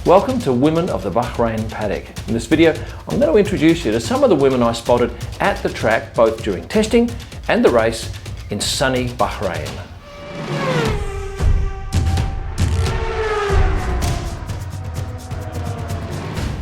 Welcome to Women of the Bahrain Paddock. In this video, I'm going to introduce you to some of the women I spotted at the track, both during testing and the race in sunny Bahrain.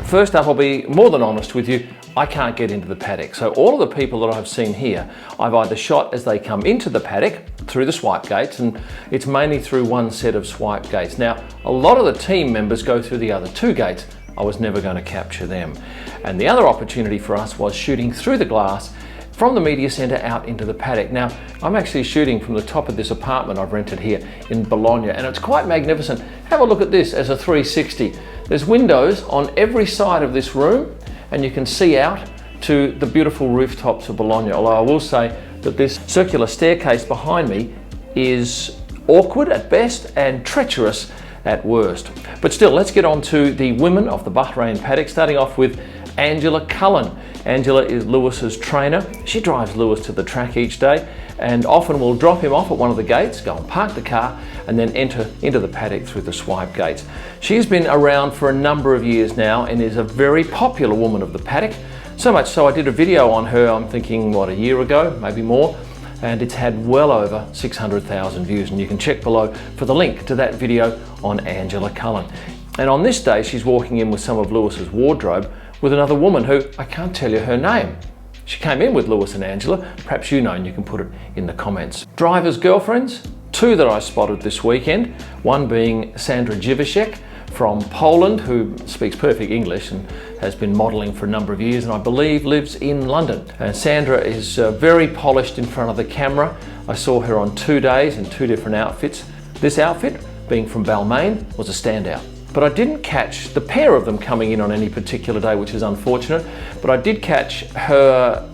First up, I'll be more than honest with you, I can't get into the paddock. So all of the people that I've seen here, I've either shot as they come into the paddock through the swipe gates, and it's mainly through one set of swipe gates. Now, a lot of the team members go through the other two gates. I was never going to capture them. And the other opportunity for us was shooting through the glass from the media centre out into the paddock. Now, I'm actually shooting from the top of this apartment I've rented here in Bologna, and it's quite magnificent. Have a look at this as a 360. There's windows on every side of this room, and you can see out to the beautiful rooftops of Bologna. Although I will say that this circular staircase behind me is awkward at best and treacherous at worst. But still, let's get on to the women of the Bahrain paddock, starting off with Angela Cullen. Angela is Lewis's trainer. She drives Lewis to the track each day and often will drop him off at one of the gates, go and park the car, and then enter into the paddock through the swipe gates. She's been around for a number of years now and is a very popular woman of the paddock. So much so I did a video on her, I'm thinking, what, a year ago, maybe more, and it's had well over 600,000 views, and you can check below for the link to that video on Angela Cullen. And on this day, she's walking in with some of Lewis's wardrobe with another woman who, I can't tell you her name. She came in with Lewis and Angela. Perhaps you know and you can put it in the comments. Drivers' girlfriends, two that I spotted this weekend, one being Sandra Baumgartner from Poland, who speaks perfect English and has been modelling for a number of years, and I believe lives in London. And Sandra is very polished in front of the camera. I saw her on 2 days in two different outfits. This outfit, being from Balmain, was a standout. But I didn't catch the pair of them coming in on any particular day, which is unfortunate. But I did catch her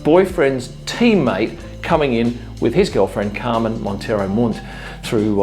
boyfriend's teammate coming in with his girlfriend, Carmen Montero Munt, through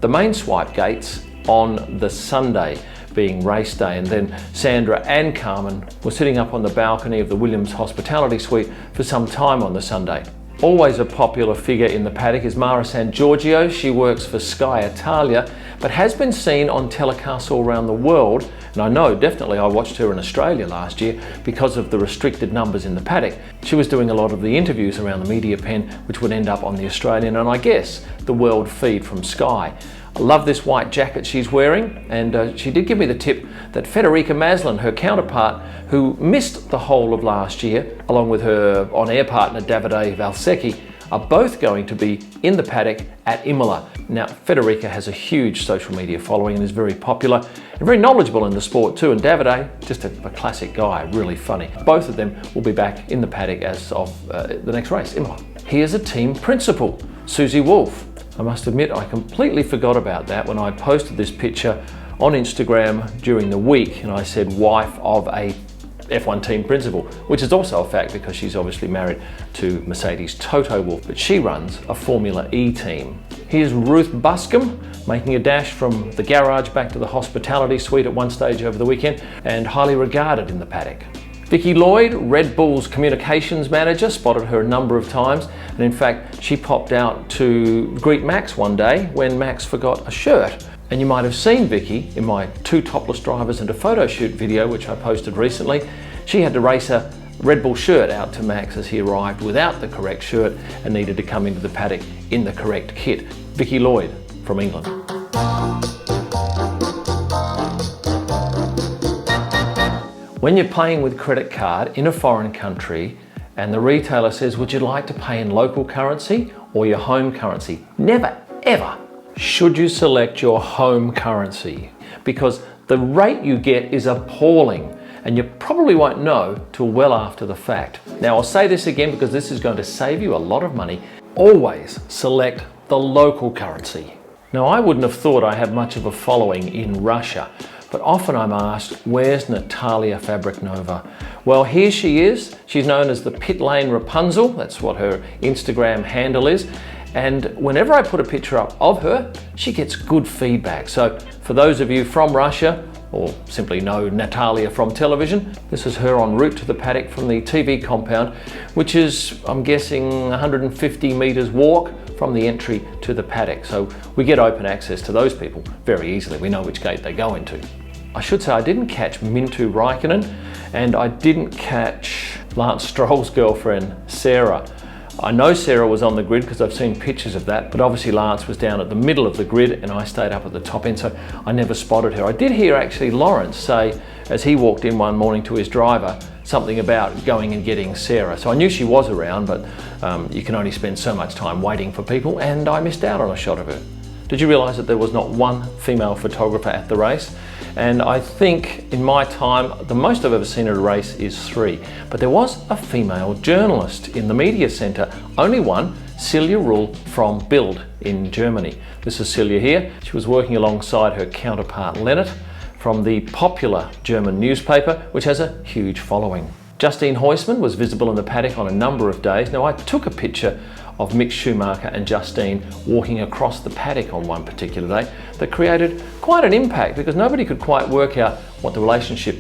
the main swipe gates on the Sunday, being race day. And then Sandra and Carmen were sitting up on the balcony of the Williams Hospitality Suite for some time on the Sunday. Always a popular figure in the paddock is San Giorgio. She works for Sky Italia, but has been seen on telecasts all around the world. And I know, definitely, I watched her in Australia last year because of the restricted numbers in the paddock. She was doing a lot of the interviews around the media pen, which would end up on the Australian and I guess the world feed from Sky. I love this white jacket she's wearing, and she did give me the tip that Federica Maslin, her counterpart, who missed the whole of last year, along with her on-air partner Davide Valsecchi, are both going to be in the paddock at Imola. Now, Federica has a huge social media following and is very popular and very knowledgeable in the sport too, and Davide, just a classic guy, really funny. Both of them will be back in the paddock as of the next race, Imola. Here's a team principal, Susie Wolff. I must admit, I completely forgot about that when I posted this picture on Instagram during the week, and I said wife of a F1 team principal, which is also a fact because she's obviously married to Mercedes' Toto Wolff, but she runs a Formula E team. Here's Ruth Buscombe making a dash from the garage back to the hospitality suite at one stage over the weekend, and highly regarded in the paddock. Vicki Lloyd, Red Bull's communications manager, spotted her a number of times, and in fact she popped out to greet Max one day when Max forgot a shirt. And you might have seen Vicki in my 2 topless drivers and a photo shoot video which I posted recently. She had to race a Red Bull shirt out to Max as he arrived without the correct shirt and needed to come into the paddock in the correct kit. Vicki Lloyd from England. When you're paying with credit card in a foreign country and the retailer says, would you like to pay in local currency or your home currency? Never, ever should you select your home currency, because the rate you get is appalling and you probably won't know till well after the fact. Now, I'll say this again because this is going to save you a lot of money. Always select the local currency. Now, I wouldn't have thought I have much of a following in Russia, but often I'm asked, where's Natalia Fabriknova? Well, here she is. She's known as the Pit Lane Rapunzel. That's what her Instagram handle is. And whenever I put a picture up of her, she gets good feedback. So for those of you from Russia, or simply know Natalia from television, this is her en route to the paddock from the TV compound, which is, I'm guessing, 150 metres walk from the entry to the paddock. So we get open access to those people very easily. We know which gate they go into. I should say I didn't catch Mintu Raikkonen, and I didn't catch Lance Stroll's girlfriend, Sarah. I know Sarah was on the grid because I've seen pictures of that, but obviously Lance was down at the middle of the grid and I stayed up at the top end, so I never spotted her. I did hear actually Lawrence say, as he walked in one morning to his driver, something about going and getting Sarah. So I knew she was around, but you can only spend so much time waiting for people, and I missed out on a shot of her. Did you realise that there was not one female photographer at the race? And I think in my time, the most I've ever seen at a race is 3. But there was a female journalist in the media centre, only one, Celia Ruhl from Bild in Germany. This is Celia here. She was working alongside her counterpart Lennart from the popular German newspaper, which has a huge following. Justine Huysman was visible in the paddock on a number of days. Now, I took a picture of Mick Schumacher and Justine walking across the paddock on one particular day that created quite an impact because nobody could quite work out what the relationship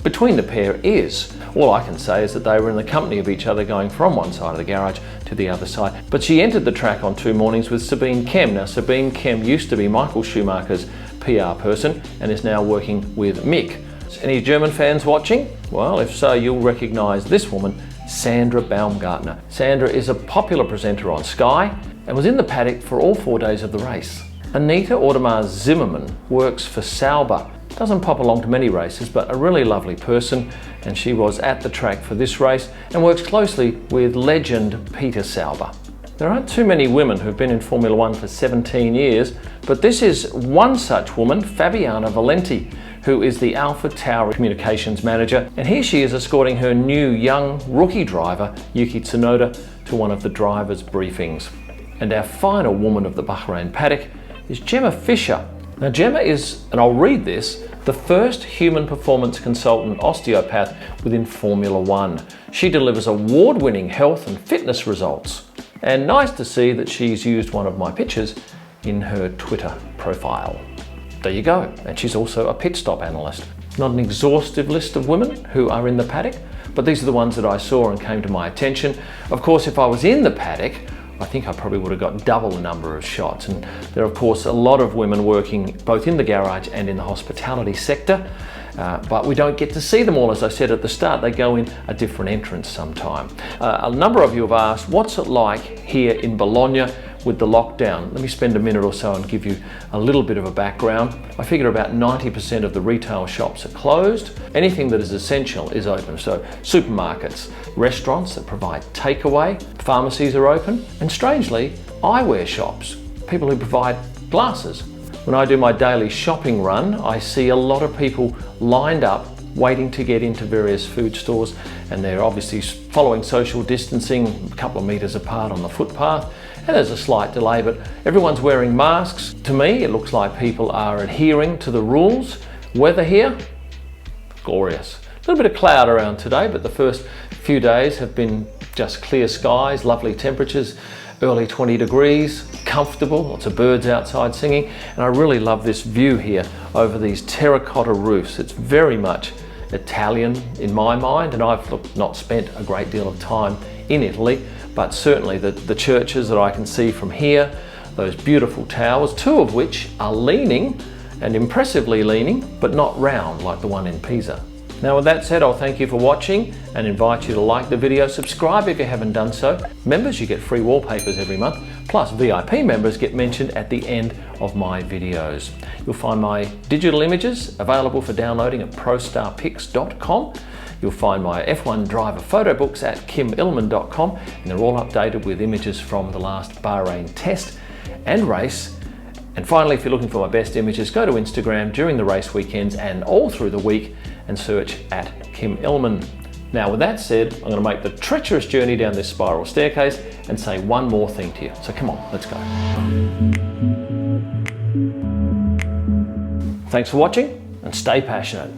between the pair is. All I can say is that they were in the company of each other going from one side of the garage to the other side. But she entered the track on 2 mornings with Sabine Kemm. Now, Sabine Kemm used to be Michael Schumacher's PR person and is now working with Mick. Any German fans watching? Well, if so, you'll recognise this woman, Sandra Baumgartner. Sandra is a popular presenter on Sky and was in the paddock for all 4 days of the race. Anita Audemars Zimmermann works for Sauber. Doesn't pop along to many races, but a really lovely person, and she was at the track for this race and works closely with legend Peter Sauber. There aren't too many women who've been in Formula One for 17 years, but this is one such woman, Fabiana Valenti, who is the Alpha Tauri communications manager, and here she is escorting her new young rookie driver, Yuki Tsunoda, to one of the drivers' briefings. And our final woman of the Bahrain paddock is Gemma Fisher. Now, Gemma is, and I'll read this, the first human performance consultant osteopath within Formula One. She delivers award-winning health and fitness results. And nice to see that she's used one of my pictures in her Twitter profile. There you go, and she's also a pit stop analyst. Not an exhaustive list of women who are in the paddock, but these are the ones that I saw and came to my attention. Of course, if I was in the paddock, I think I probably would have got double the number of shots. And there are, of course, a lot of women working both in the garage and in the hospitality sector. But we don't get to see them all, as I said at the start. They go in a different entrance sometime. A number of you have asked, what's it like here in Bologna with the lockdown? Let me spend a minute or so and give you a little bit of a background. I figure about 90% of the retail shops are closed. Anything that is essential is open. So supermarkets, restaurants that provide takeaway, pharmacies are open, and strangely, eyewear shops, people who provide glasses. When I do my daily shopping run, I see a lot of people lined up waiting to get into various food stores, and they're obviously following social distancing, a couple of metres apart on the footpath, and there's a slight delay, but everyone's wearing masks. To me, it looks like people are adhering to the rules. Weather here, glorious. A little bit of cloud around today, but the first few days have been just clear skies, lovely temperatures, early 20 degrees, comfortable, lots of birds outside singing, and I really love this view here over these terracotta roofs. It's very much Italian in my mind, and I've not spent a great deal of time in Italy, but certainly the churches that I can see from here, those beautiful towers, 2 of which are leaning, and impressively leaning, but not round like the one in Pisa. Now, with that said, I'll thank you for watching and invite you to like the video, subscribe if you haven't done so. Members, you get free wallpapers every month, plus VIP members get mentioned at the end of my videos. You'll find my digital images available for downloading at prostarpics.com. You'll find my F1 driver photo books at kimillman.com, and they're all updated with images from the last Bahrain test and race. And finally, if you're looking for my best images, go to Instagram during the race weekends and all through the week and search at Kim Illman. Now, with that said, I'm going to make the treacherous journey down this spiral staircase and say one more thing to you. So come on, let's go. Thanks for watching and stay passionate.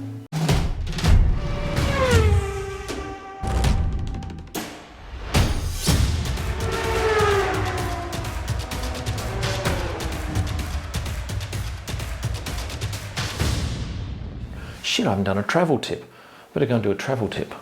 Shit, I haven't done a travel tip. Better go and do a travel tip.